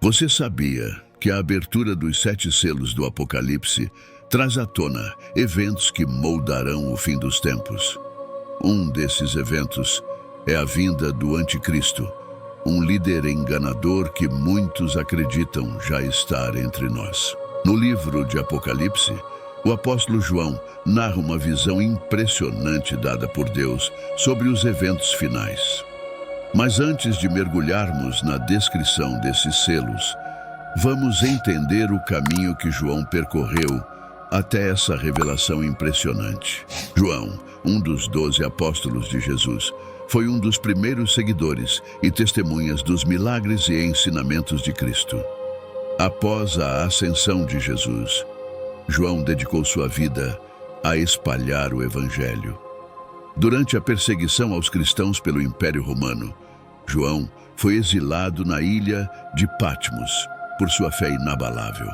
Você sabia que a abertura dos 7 selos do Apocalipse traz à tona eventos que moldarão o fim dos tempos? Um desses eventos é a vinda do Anticristo, um líder enganador que muitos acreditam já estar entre nós. No livro de Apocalipse, o apóstolo João narra uma visão impressionante dada por Deus sobre os eventos finais. Mas antes de mergulharmos na descrição desses selos, vamos entender o caminho que João percorreu até essa revelação impressionante. João, um dos 12 apóstolos de Jesus, foi um dos primeiros seguidores e testemunhas dos milagres e ensinamentos de Cristo. Após a ascensão de Jesus, João dedicou sua vida a espalhar o Evangelho. Durante a perseguição aos cristãos pelo Império Romano, João foi exilado na ilha de Patmos por sua fé inabalável.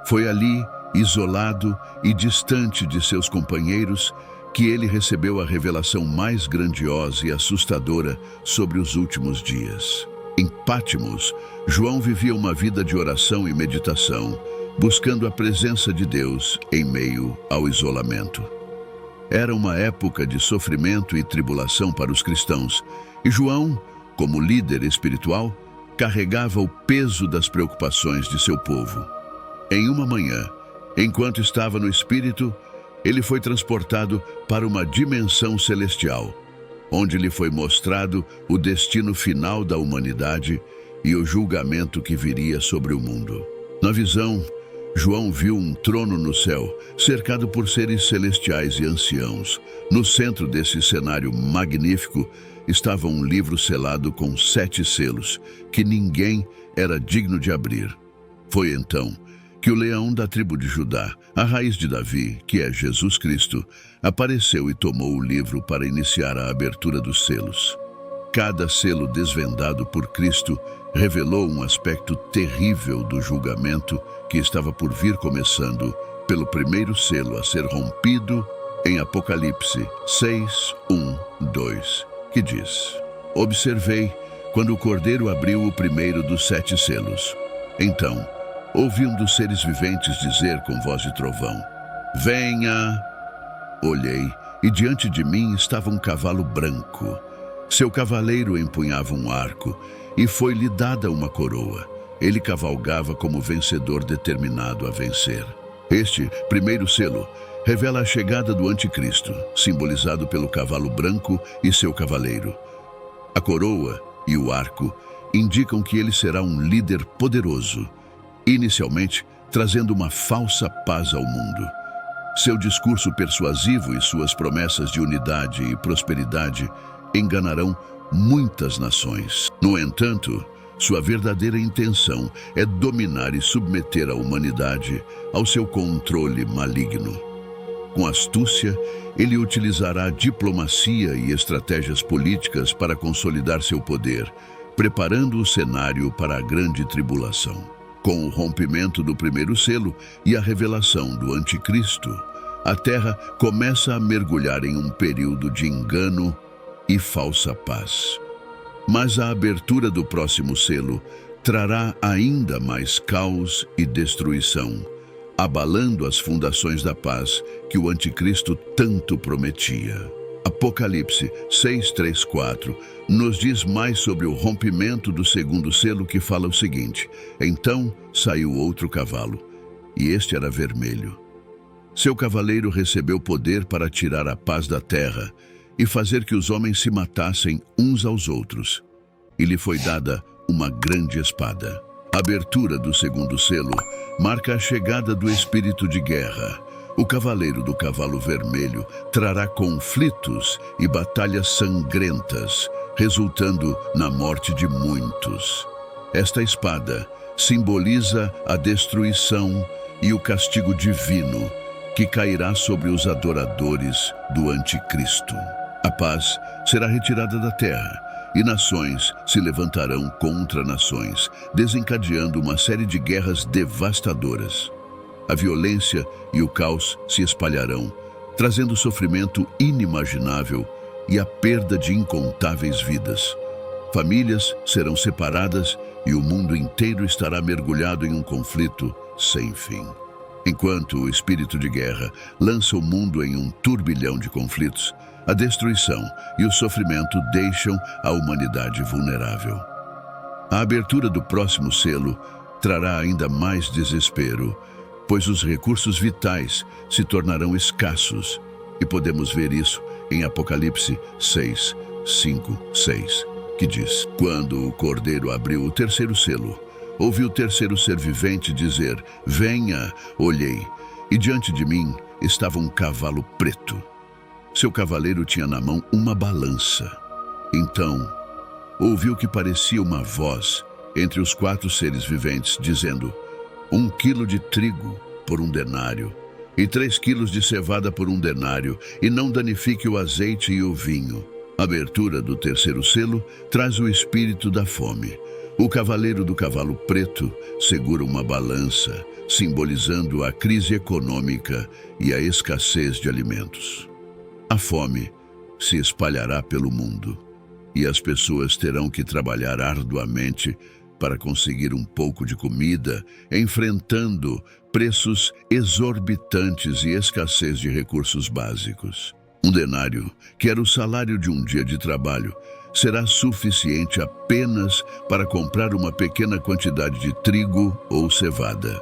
Foi ali, isolado e distante de seus companheiros, que ele recebeu a revelação mais grandiosa e assustadora sobre os últimos dias. Em Patmos, João vivia uma vida de oração e meditação, buscando a presença de Deus em meio ao isolamento. Era uma época de sofrimento e tribulação para os cristãos, e João, como líder espiritual, carregava o peso das preocupações de seu povo. Em uma manhã, enquanto estava no Espírito, ele foi transportado para uma dimensão celestial, onde lhe foi mostrado o destino final da humanidade e o julgamento que viria sobre o mundo. Na visão, João viu um trono no céu, cercado por seres celestiais e anciãos. No centro desse cenário magnífico estava um livro selado com 7 selos, que ninguém era digno de abrir. Foi então que o leão da tribo de Judá, a raiz de Davi, que é Jesus Cristo, apareceu e tomou o livro para iniciar a abertura dos selos. Cada selo desvendado por Cristo revelou um aspecto terrível do julgamento que estava por vir, começando pelo primeiro selo a ser rompido em Apocalipse 6, 1, 2, que diz: Observei quando o Cordeiro abriu o primeiro dos 7 selos. Então, ouvi um dos seres viventes dizer com voz de trovão: Venha! Olhei, e diante de mim estava um cavalo branco. Seu cavaleiro empunhava um arco, e foi-lhe dada uma coroa. Ele cavalgava como vencedor determinado a vencer. Este primeiro selo revela a chegada do Anticristo, simbolizado pelo cavalo branco e seu cavaleiro. A coroa e o arco indicam que ele será um líder poderoso, inicialmente trazendo uma falsa paz ao mundo. Seu discurso persuasivo e suas promessas de unidade e prosperidade enganarão muitas nações. No entanto, sua verdadeira intenção é dominar e submeter a humanidade ao seu controle maligno. Com astúcia, ele utilizará diplomacia e estratégias políticas para consolidar seu poder, preparando o cenário para a grande tribulação. Com o rompimento do primeiro selo e a revelação do Anticristo, a Terra começa a mergulhar em um período de engano e falsa paz. Mas a abertura do próximo selo trará ainda mais caos e destruição, abalando as fundações da paz que o Anticristo tanto prometia. Apocalipse 6, 3, 4 nos diz mais sobre o rompimento do segundo selo, que fala o seguinte: Então saiu outro cavalo, e este era vermelho. Seu cavaleiro recebeu poder para tirar a paz da terra e fazer que os homens se matassem uns aos outros. E lhe foi dada uma grande espada. A abertura do segundo selo marca a chegada do espírito de guerra. O cavaleiro do cavalo vermelho trará conflitos e batalhas sangrentas, resultando na morte de muitos. Esta espada simboliza a destruição e o castigo divino que cairá sobre os adoradores do Anticristo. A paz será retirada da terra e nações se levantarão contra nações, desencadeando uma série de guerras devastadoras. A violência e o caos se espalharão, trazendo sofrimento inimaginável e a perda de incontáveis vidas. Famílias serão separadas e o mundo inteiro estará mergulhado em um conflito sem fim. Enquanto o espírito de guerra lança o mundo em um turbilhão de conflitos, a destruição e o sofrimento deixam a humanidade vulnerável. A abertura do próximo selo trará ainda mais desespero, pois os recursos vitais se tornarão escassos, e podemos ver isso em Apocalipse 6, 5, 6, que diz: Quando o Cordeiro abriu o terceiro selo, ouvi o terceiro ser vivente dizer: Venha, olhei, e diante de mim estava um cavalo preto. Seu cavaleiro tinha na mão uma balança. Então, ouvi o que parecia uma voz entre os 4 seres viventes, dizendo: 1 quilo de trigo por 1 denário, e 3 quilos de cevada por 1 denário, e não danifique o azeite e o vinho. A abertura do terceiro selo traz o espírito da fome. O cavaleiro do cavalo preto segura uma balança, simbolizando a crise econômica e a escassez de alimentos. A fome se espalhará pelo mundo, e as pessoas terão que trabalhar arduamente para conseguir um pouco de comida, enfrentando preços exorbitantes e escassez de recursos básicos. 1 denário, que era o salário de um dia de trabalho, será suficiente apenas para comprar uma pequena quantidade de trigo ou cevada.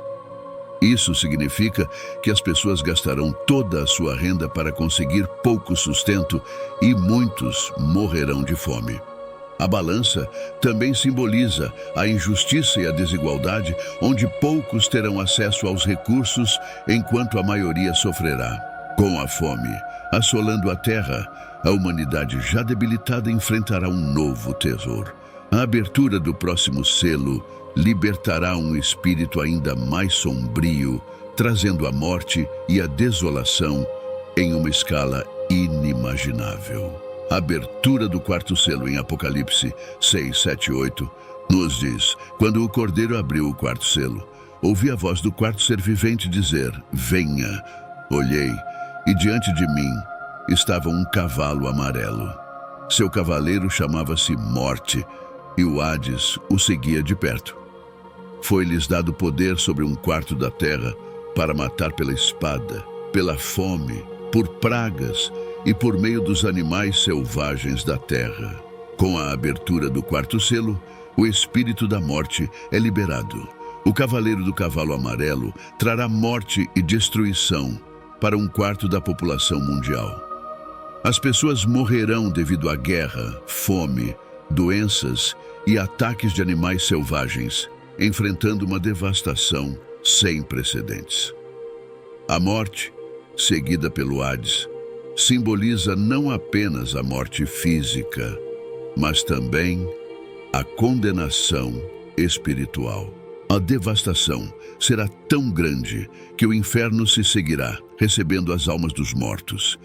Isso significa que as pessoas gastarão toda a sua renda para conseguir pouco sustento e muitos morrerão de fome. A balança também simboliza a injustiça e a desigualdade, onde poucos terão acesso aos recursos enquanto a maioria sofrerá. Com a fome assolando a terra, a humanidade já debilitada enfrentará um novo terror. A abertura do próximo selo libertará um espírito ainda mais sombrio, trazendo a morte e a desolação em uma escala inimaginável. A abertura do 4º selo em Apocalipse 6, 7, 8 nos diz: Quando o Cordeiro abriu o 4º selo, ouvi a voz do 4º ser vivente dizer: Venha. Olhei, e diante de mim estava um cavalo amarelo. Seu cavaleiro chamava-se Morte, e o Hades o seguia de perto. Foi-lhes dado poder sobre 1/4 da terra para matar pela espada, pela fome, por pragas e por meio dos animais selvagens da terra. Com a abertura do 4º selo, o espírito da morte é liberado. O cavaleiro do cavalo amarelo trará morte e destruição para 1/4 da população mundial. As pessoas morrerão devido à guerra, fome, doenças e ataques de animais selvagens, enfrentando uma devastação sem precedentes. A morte, seguida pelo Hades, simboliza não apenas a morte física, mas também a condenação espiritual. A devastação será tão grande que o inferno se seguirá, recebendo as almas dos mortos.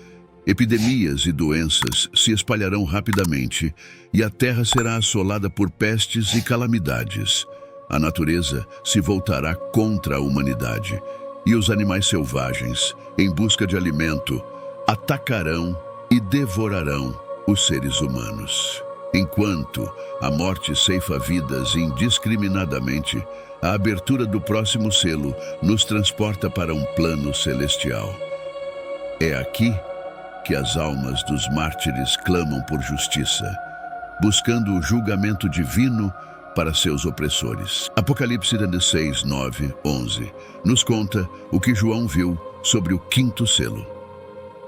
Epidemias e doenças se espalharão rapidamente e a terra será assolada por pestes e calamidades. A natureza se voltará contra a humanidade e os animais selvagens, em busca de alimento, atacarão e devorarão os seres humanos. Enquanto a morte ceifa vidas indiscriminadamente, a abertura do próximo selo nos transporta para um plano celestial. É aqui que as almas dos mártires clamam por justiça, buscando o julgamento divino para seus opressores. Apocalipse 16, 9, 11 nos conta o que João viu sobre o 5º selo.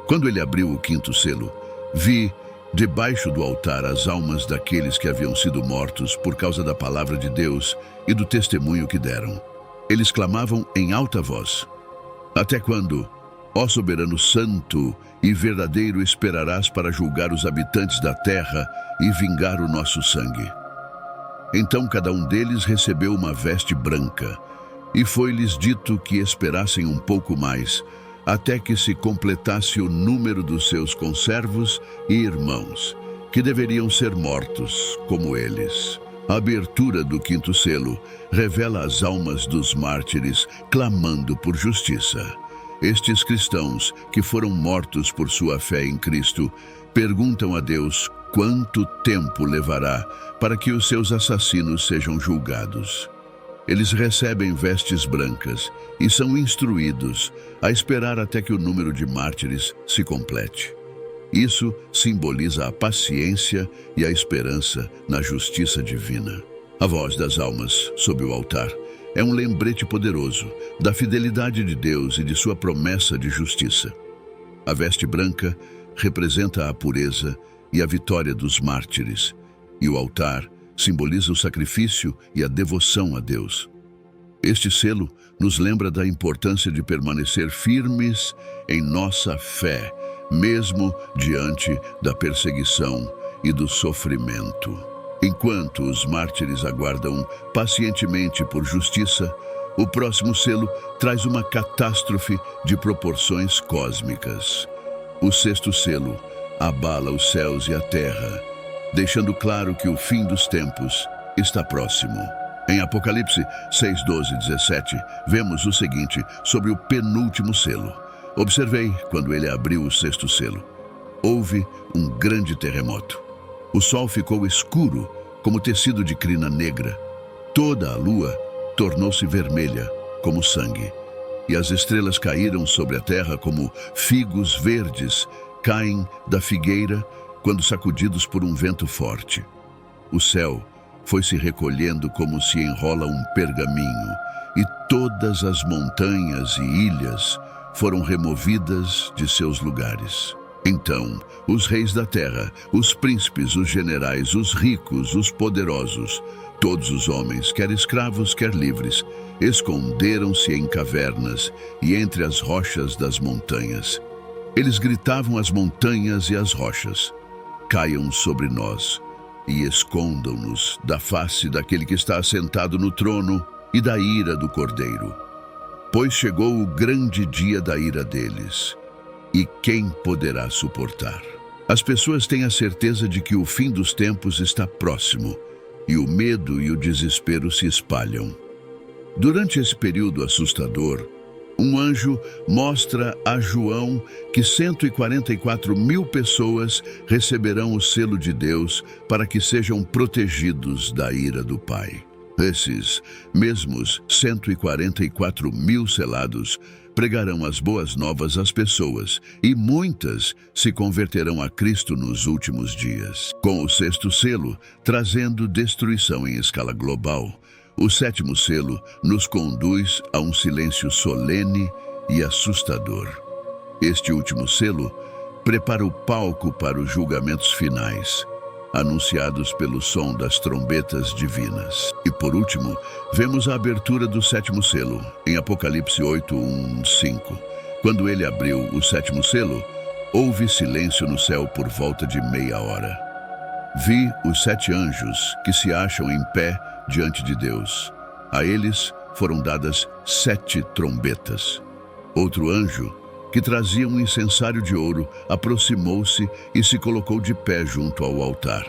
Quando ele abriu o 5º selo, vi debaixo do altar as almas daqueles que haviam sido mortos por causa da palavra de Deus e do testemunho que deram. Eles clamavam em alta voz: Até quando, ó soberano santo e verdadeiro, esperarás para julgar os habitantes da terra e vingar o nosso sangue? Então cada um deles recebeu uma veste branca, e foi-lhes dito que esperassem um pouco mais, até que se completasse o número dos seus conservos e irmãos, que deveriam ser mortos como eles. A abertura do 5º selo revela as almas dos mártires clamando por justiça. Estes cristãos, que foram mortos por sua fé em Cristo, perguntam a Deus quanto tempo levará para que os seus assassinos sejam julgados. Eles recebem vestes brancas e são instruídos a esperar até que o número de mártires se complete. Isso simboliza a paciência e a esperança na justiça divina. A voz das almas sob o altar é um lembrete poderoso da fidelidade de Deus e de sua promessa de justiça. A veste branca representa a pureza e a vitória dos mártires, e o altar simboliza o sacrifício e a devoção a Deus. Este selo nos lembra da importância de permanecer firmes em nossa fé, mesmo diante da perseguição e do sofrimento. Enquanto os mártires aguardam pacientemente por justiça, o próximo selo traz uma catástrofe de proporções cósmicas. O sexto selo abala os céus e a terra, deixando claro que o fim dos tempos está próximo. Em Apocalipse 6, 12 e 17, vemos o seguinte sobre o penúltimo selo. Observei quando ele abriu o sexto selo. Houve um grande terremoto. O sol ficou escuro, como tecido de crina negra. Toda a lua tornou-se vermelha, como sangue. E as estrelas caíram sobre a terra como figos verdes caem da figueira quando sacudidos por um vento forte. O céu foi se recolhendo como se enrola um pergaminho, e todas as montanhas e ilhas foram removidas de seus lugares. Então, os reis da terra, os príncipes, os generais, os ricos, os poderosos, todos os homens, quer escravos, quer livres, esconderam-se em cavernas e entre as rochas das montanhas. Eles gritavam às montanhas e às rochas: caiam sobre nós e escondam-nos da face daquele que está assentado no trono e da ira do Cordeiro. Pois chegou o grande dia da ira deles, e quem poderá suportar? As pessoas têm a certeza de que o fim dos tempos está próximo, e o medo e o desespero se espalham. Durante esse período assustador, um anjo mostra a João que 144 mil pessoas receberão o selo de Deus para que sejam protegidos da ira do Pai. Esses mesmos 144 mil selados pregarão as boas novas às pessoas, e muitas se converterão a Cristo nos últimos dias. Com o sexto selo, trazendo destruição em escala global, o sétimo selo nos conduz a um silêncio solene e assustador. Este último selo prepara o palco para os julgamentos finais, anunciados pelo som das trombetas divinas. E por último, vemos a abertura do sétimo selo, em Apocalipse 8, 1, 5. Quando ele abriu o sétimo selo, houve silêncio no céu por volta de meia hora. Vi os 7 anjos que se acham em pé diante de Deus. A eles foram dadas 7 trombetas. Outro anjo, que trazia um incensário de ouro, aproximou-se e se colocou de pé junto ao altar.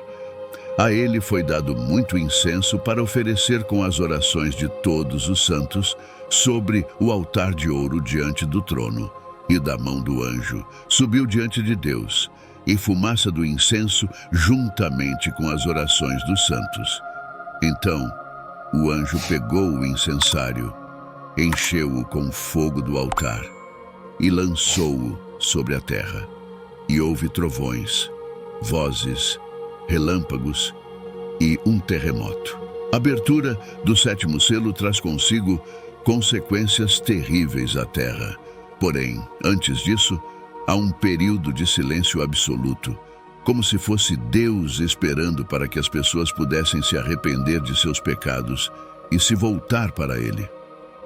A ele foi dado muito incenso para oferecer com as orações de todos os santos sobre o altar de ouro diante do trono. E da mão do anjo subiu diante de Deus, e fumaça do incenso juntamente com as orações dos santos. Então, o anjo pegou o incensário, encheu-o com fogo do altar e lançou-o sobre a terra. E houve trovões, vozes, relâmpagos e um terremoto. A abertura do sétimo selo traz consigo consequências terríveis à terra. Porém, antes disso, há um período de silêncio absoluto, como se fosse Deus esperando para que as pessoas pudessem se arrepender de seus pecados e se voltar para Ele.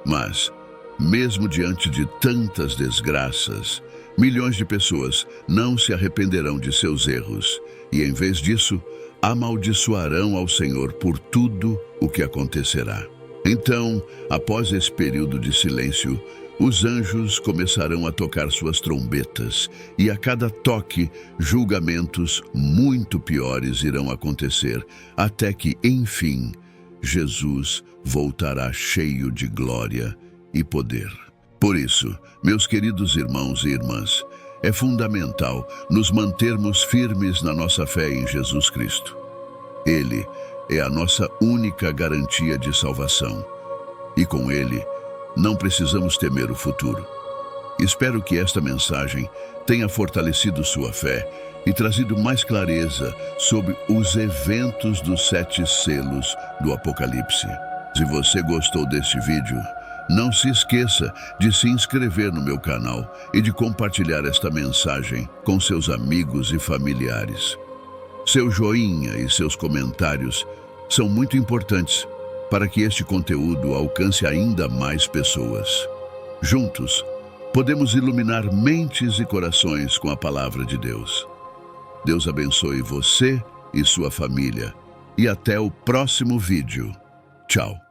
Mas, mesmo diante de tantas desgraças, milhões de pessoas não se arrependerão de seus erros e, em vez disso, amaldiçoarão ao Senhor por tudo o que acontecerá. Então, após esse período de silêncio, os anjos começarão a tocar suas trombetas, e a cada toque, julgamentos muito piores irão acontecer, até que, enfim, Jesus voltará cheio de glória e poder. Por isso, meus queridos irmãos e irmãs, é fundamental nos mantermos firmes na nossa fé em Jesus Cristo. Ele é a nossa única garantia de salvação. E com Ele, não precisamos temer o futuro. Espero que esta mensagem tenha fortalecido sua fé e trazido mais clareza sobre os eventos dos 7 selos do Apocalipse. Se você gostou deste vídeo, não se esqueça de se inscrever no meu canal e de compartilhar esta mensagem com seus amigos e familiares. Seu joinha e seus comentários são muito importantes para que este conteúdo alcance ainda mais pessoas. Juntos, podemos iluminar mentes e corações com a palavra de Deus. Deus abençoe você e sua família. E até o próximo vídeo. Tchau.